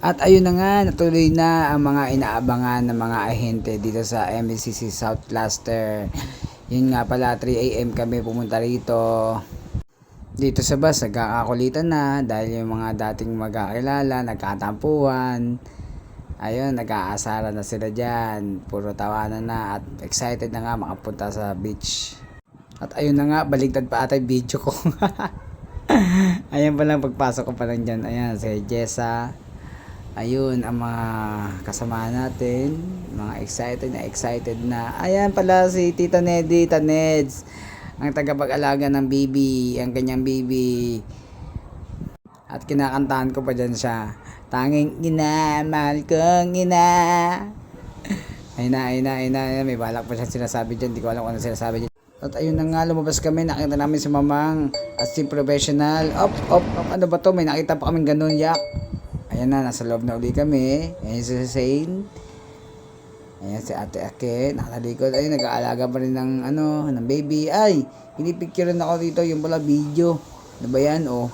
At ayun na nga, natuloy na ang mga inaabangan ng mga ahente dito sa MSCC South Cluster. Yun nga pala, 3 AM kami pumunta rito. Dito sa bus, nagkakakulitan na dahil yung mga dating magkakilala, nagkatampuhan. Ayun, nag-aasara na sila dyan. Puro tawanan na at excited na nga makapunta sa beach. At ayun na nga, baligtad pa ata yung video ko. Ayan pa lang, pagpasok ko pa lang dyan. Ayan, si Jessa. Ayun, ang mga kasama natin. Mga excited na. Ayan pala si Tita Nedy, Tita Neds. Ang tagapag-alaga ng baby, ang kanyang baby. At kinakantahan ko pa dyan siya. Tanging ina, mahal kong ina. Ayun na. May balak pa siya sinasabi dyan. Di ko alam kung ano sinasabi dyan. At ayun na nga, lumabas kami. Nakita namin si Mamang as si professional. Op. Ano ba to? May nakita pa kaming ganun, yak. Ayan na, nasa loob na uli kami. Ayan si Hussein. Ayan si Ate Ake, nakalikod. Ayun, nag-aalaga pa rin ng baby. Ay, pinipicturean ako dito. Yung pala video. Ano ba yan? O,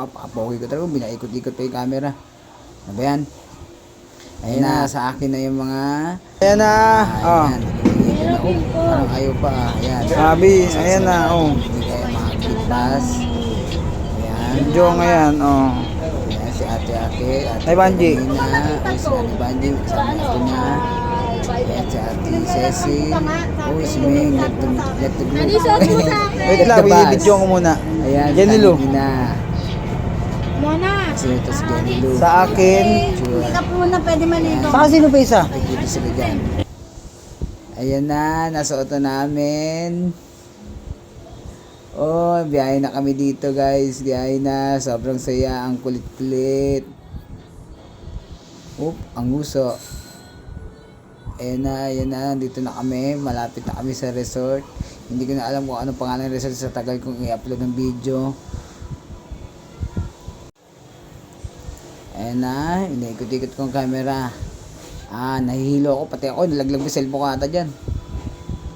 papogi ko talaga. Binaikot-ikot pa yung camera. Ano ba yan? Ayan na, sa akin na yung mga... Ayan na. Ayan, parang ayaw pa. Ayan. Sabi, ayan na. Hindi kaya makaklipas. Ayan. Video ngayon. Ayan si Ate Ake. Ay, Banji. Ay, si Ate Banji. Kasama natin na. Ayan si Ate Ceci. Oh, si Ming. Let the group. Wait lang, video ko muna. Ayan, Jenny Lou. Mona. Ito si Jenny Lou. Sa akin. Hindi ka po muna pwede maligo. Saan sino pa isa? Dito sila dyan. Ayan na, nasuot na namin. Oh, biyahe na kami dito guys. Biyahe na, sobrang saya, ang kulit-kulit. Ang uso. Ayan na, dito na kami. Malapit na kami sa resort. Hindi ko na alam kung ano pangalan ng resort sa tagal kong i-upload ng video. Ayan na, iniikot-ikot ko ang camera. Nahihilo ako, pati ako, nilaglag mo cellphone ko ata dyan.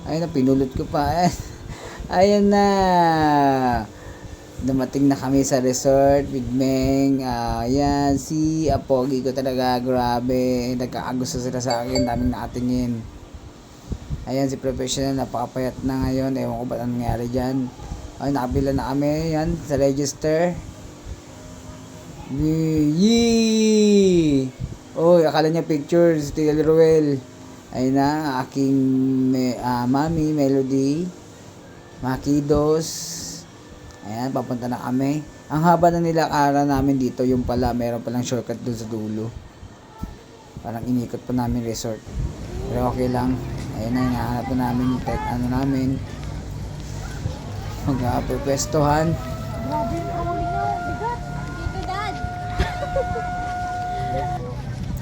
Ayun na, pinulot ko pa. Ayan na. Dumating na kami sa resort with Meng. Ayan, si Apogi ko talaga, grabe. Nagkakagusto sila sa akin, daming nakatingin. Ayan, si professional, napakapayat na ngayon. Ewan ko ba't anong nangyari dyan. Ay, nakabila na kami. Ayan, sa register. Yee! Oy, akala niya pictures, Tia Ruel. Ayun na, aking mami, Melody. Makidos. Ayan, papunta na kami. Ang haba na nilakaran namin dito, yung pala, meron palang shortcut dun sa dulo. Parang inikot pa namin resort. Pero okay lang. Ayun na, hinahanap na namin yung namin. Mag-apropwestohan. Grabe yung kahuli nyo. Bigat. Dito, Dad.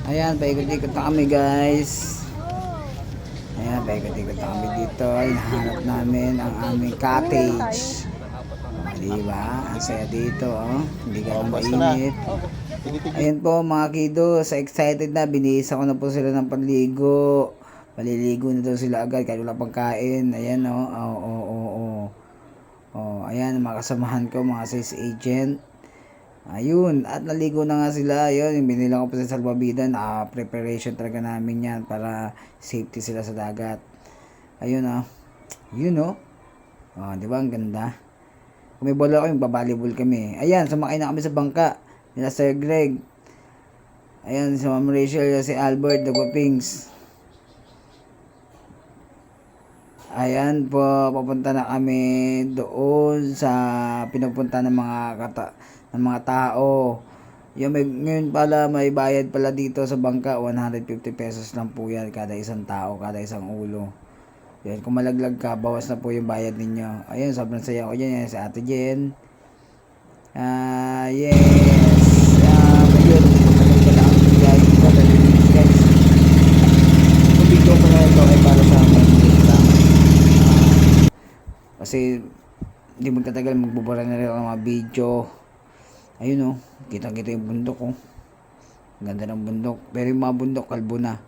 Ayan, paikot-ikot na kami guys. Ayan, paikot-ikot na kami dito. Hinahanap namin ang aming cottage. Diba? Ang saya dito, hindi ka lang mainit. Ayan po mga kiddos, excited na. Binihis ako na po sila ng panligo. Paliligo na daw sila agad kahit wala pang kain. Ayan ayan, mga kasamahan ko, mga sales agent. Ayun, at naligo na nga sila. Ayun, yung binilang ko pa sa salbabida. Preparation talaga namin yan para safety sila sa dagat. Ayun yun diba ang ganda. Kung may bola ko, yung babalibol kami. Ayan, sumakay na kami sa bangka nila Sir Greg. Ayan, si Ma'am Rachel, si Albert, the Guapings. Ayan po, papunta na kami doon sa pinupunta ng mga tao. Ngayon pala may bayad pala dito sa bangka, 150 pesos lang po yan kada isang tao, kada isang ulo. Yan, kung malaglag ka, bawas na po yung bayad ninyo. Ayun, sobrang saya ko dyan. Yan, si Ate Jen. Yes. Ayun, guys. Kung video ko na ito ay para sa amin. Kasi hindi magtatagal, magbubura na rin ang mga video. Ayun kita-kita yung bundok ganda ng bundok, pero yung mga bundok kalbo na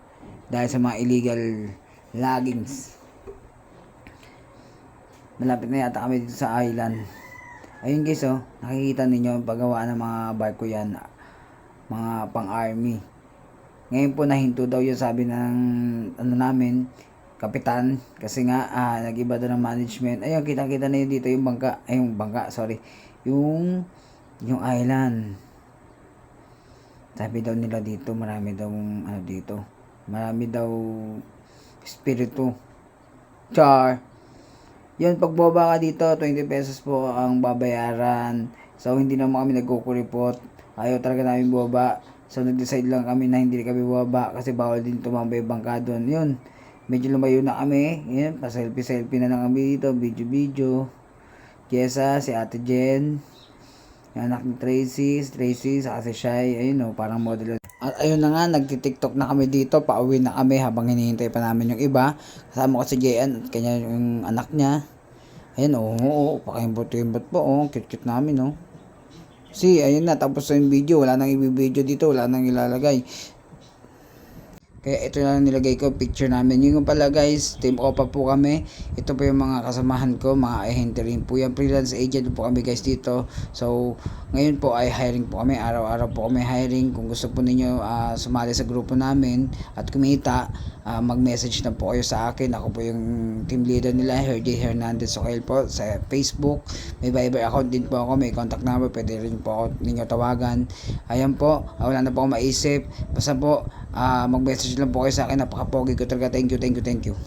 dahil sa mga illegal loggings. Malapit na yata kami dito sa island. Ayun guys, nakikita ninyo yung paggawa ng mga barko yan. mga pang-army. Ngayon po nahinto daw yun, sabi ng ano namin, kapitan, kasi nga nag-iba daw ng management. Ayun, kitang-kita na yun dito yung bangka, yung island. Sabi daw nila dito, marami daw espiritu. Char. Yun, pag bumaba ka dito, 20 pesos po ang babayaran. So, hindi naman kami nagkukuripot. Ayaw talaga namin bumaba. So, nag-decide lang kami na hindi kami bumaba kasi bawal din tumambay bangka doon. Yun, medyo lumayo na kami. Yun, pa-selfie na lang kami dito, video. Jessa, si Ate Jen, yung anak ni Tracy, saka si Shai, ayun parang model. At ayun na nga, nagti-tiktok na kami dito, pauwi na kami habang hinihintay pa namin yung iba. Kasama ko si Jean at kanya yung anak niya. Ayun, pakimbot po, cute namin, ayun na, tapos na yung video, wala nang i-video dito, wala nang ilalagay. Kaya ito na lang nilagay ko, picture namin. Yung pala guys, team OPA po kami. Ito po yung mga kasamahan ko, mga ahente rin po. Yung freelance agent po kami guys dito. So, ngayon po ay hiring po kami. Araw-araw po kami hiring. Kung gusto po ninyo sumali sa grupo namin at kumita, mag-message na po kayo sa akin. Ako po yung team leader nila, Herdy Hernandez Sokel po sa Facebook. May Viber account din po ako, may contact number, pwede rin po ako ninyo tawagan. Ayan po, wala na po ako maisip. Basta po, mag-message lang po kayo sa akin. Napaka-pogi ko talaga. Thank you.